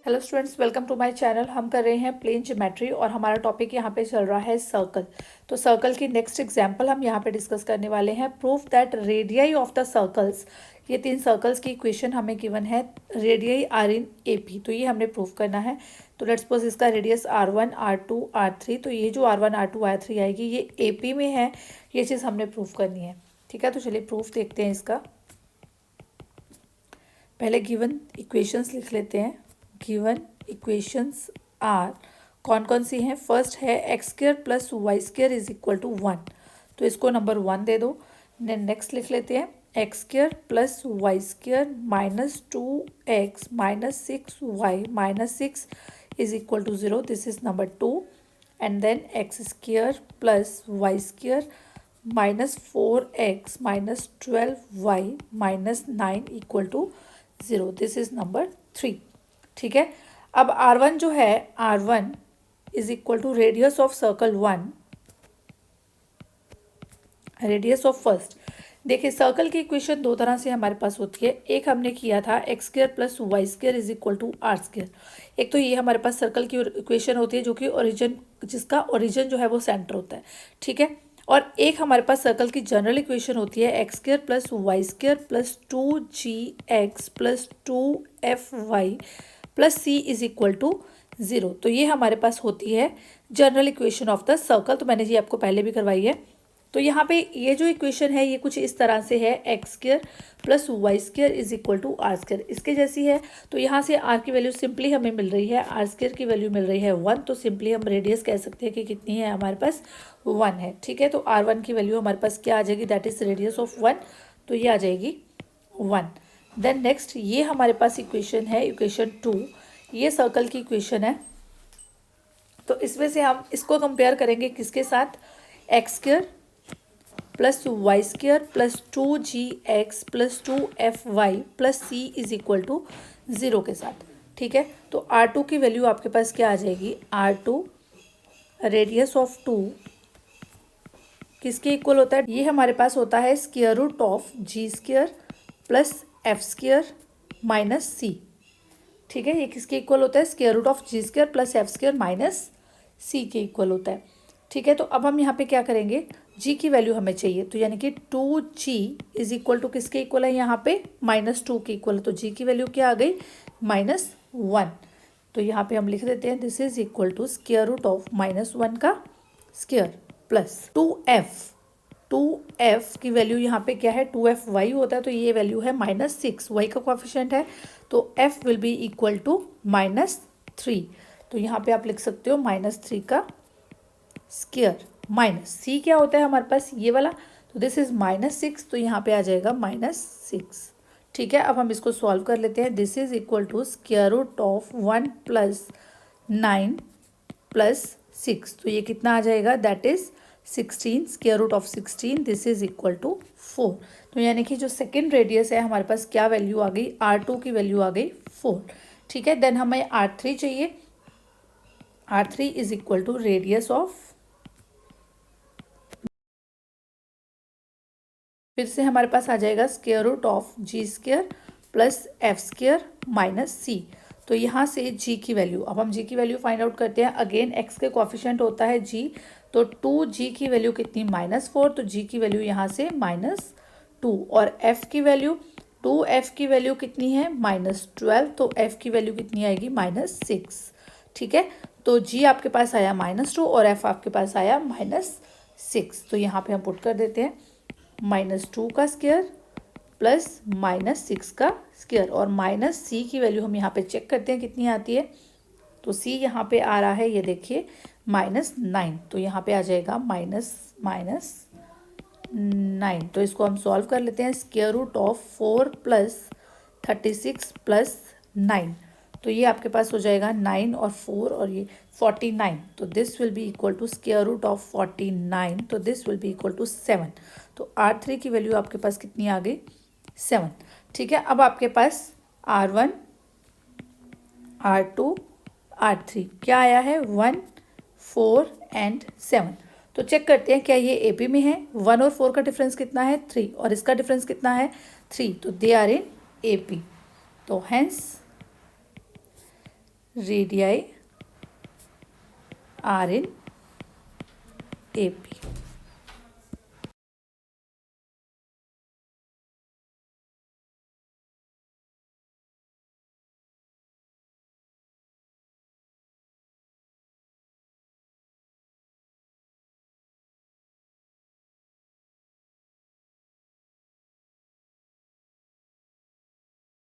Hello students, welcome to my channel. हम कर रहे हैं प्लेन ज्योमेट्री और हमारा टॉपिक यहाँ पे चल रहा है सर्कल। तो सर्कल की नेक्स्ट एग्जांपल हम यहाँ पे डिस्कस करने वाले हैं। Proof that radii of the circles, ये 3 सर्कल्स की इक्वेशन हमें गिवन है। रेडियाई आर इन एपी, तो ये हमने प्रूफ करना है। तो लेट्स सपोज इसका रेडियस R1 R2 R3, तो ये जो R1 R2 R3 आएगी ये एपी में है। ये चीज़ हमने प्रूफ करनी है। ठीक है, तो चलिए प्रूफ देखते हैं इसका। पहले गिवन इक्वेशंस लिख लेते हैं। गिवन इक्वेशंस आर कौन कौन सी हैं। फर्स्ट है X square plus Y square is equal to 1, तो इसको नंबर 1 दे दो। नेक्स्ट लिख लेते हैं X square plus Y square minus 2x minus 6y minus 6 is equal to 0, this is number 2। And then X square plus Y square minus 4x minus 12y minus 9 equal to 0, this is number 3। ठीक है, अब R1 जो है, R1 is equal to radius of circle 1, radius of first. देखिए circle की equation दो तरह से हमारे पास होती है। एक हमने किया था X square plus Y square is equal to R square. एक तो ये हमारे पास सर्कल की इक्वेशन होती है जो कि ओरिजिन, जिसका ओरिजिन जो है वो सेंटर होता है। ठीक है, और एक हमारे पास सर्कल की जनरल इक्वेशन होती है X square plus Y square plus 2gx plus 2fy plus C is equal to 0। तो ये हमारे पास होती है general equation of the circle. तो मैंने ये आपको पहले भी करवाई है। तो यहाँ पे ये जो इक्वेशन है ये कुछ इस तरह से है, X square plus Y square is equal to R square, इसके जैसी है। तो यहाँ से आर की वैल्यू सिंपली हमें मिल रही है, आर स्क्र की वैल्यू मिल रही है 1, तो सिंपली हम रेडियस कह सकते हैं कि कितनी है हमारे पास 1 है। ठीक है, तो R1 की वैल्यू हमारे पास क्या आ जाएगी, दैट इज रेडियस ऑफ 1, तो ये आ जाएगी 1। देन नेक्स्ट ये हमारे पास इक्वेशन है, इक्वेशन 2, ये सर्कल की इक्वेशन है। तो इसमें से हम इसको कंपेयर करेंगे किसके साथ, X square plus Y square plus 2gx plus 2fy plus C is equal to 0 के साथ। ठीक है, तो R2 की वैल्यू आपके पास क्या आ जाएगी, R2 रेडियस ऑफ 2 किसके इक्वल होता है, ये हमारे पास होता है square root of G square plus F square minus C. ठीक है, ये किसके इक्वल होता है, square root of G square plus F square minus C के इक्वल होता है। ठीक है, तो अब हम यहाँ पे क्या करेंगे, जी की वैल्यू हमें चाहिए, तो यानी कि 2g इज इक्वल टू किसके इक्वल है, यहाँ पे -2 के इक्वल है। तो जी की वैल्यू क्या आ गई, -1। तो यहाँ पे हम लिख देते हैं this is equal to square root of -1 का स्क्वायर प्लस 2f की वैल्यू यहाँ पे क्या है, 2fy होता है, तो ये वैल्यू है -6, y का कोएफिशिएंट है, तो f will be equal to -3। तो यहाँ पे आप लिख सकते हो -3 का स्क्वायर माइनस सी क्या होता है हमारे पास ये वाला, तो दिस इज -6, तो यहाँ पे आ जाएगा -6। ठीक है, अब हम इसको सॉल्व कर लेते हैं। This is equal to square root of 1 plus 9 plus 6, तो ये कितना आ जाएगा, that is 16, square root of 16, this is equal to 4। तो यानी कि जो सेकेंड रेडियस है हमारे पास क्या वैल्यू आ गई, R2 की वैल्यू आ गई 4। ठीक है, देन हमें R3 चाहिए, R3 is equal to radius of, फिर से हमारे पास आ जाएगा square root of G square plus F square minus C. तो यहाँ से जी की वैल्यू, अब हम जी की वैल्यू फाइंड आउट करते हैं। अगेन एक्स के कोएफिशिएंट होता है जी, तो 2g की वैल्यू कितनी, -4, तो जी की वैल्यू यहाँ से -2, और f की वैल्यू, 2f की वैल्यू कितनी है, -12, तो f की वैल्यू कितनी आएगी, -6। ठीक है, तो g आपके पास आया -2 और f आपके पास आया -6। तो यहाँ पे हम पुट कर देते हैं -2 का स्क्वायर प्लस -6 का स्क्वायर, और माइनस सी की वैल्यू हम यहाँ पे चेक करते हैं कितनी आती है। तो सी यहाँ पे आ रहा है, ये देखिए -9, तो यहाँ पे आ जाएगा -9। तो इसको हम सॉल्व कर लेते हैं। Square root of 4 plus 36 plus 9, तो ये आपके पास हो जाएगा 9 और 4 और ये 49, तो this will be equal to square root of 49, तो this will be equal to 7। तो R3 की वैल्यू आपके पास कितनी आ गई, 7। ठीक है, अब आपके पास R1 R2 R3 क्या आया है, 1 4 एंड 7। तो चेक करते हैं क्या ये AP में है। 1 और 4 का डिफरेंस कितना है, 3, और इसका डिफरेंस कितना है, 3, तो दे आर इन AP। तो hence radii are in AP.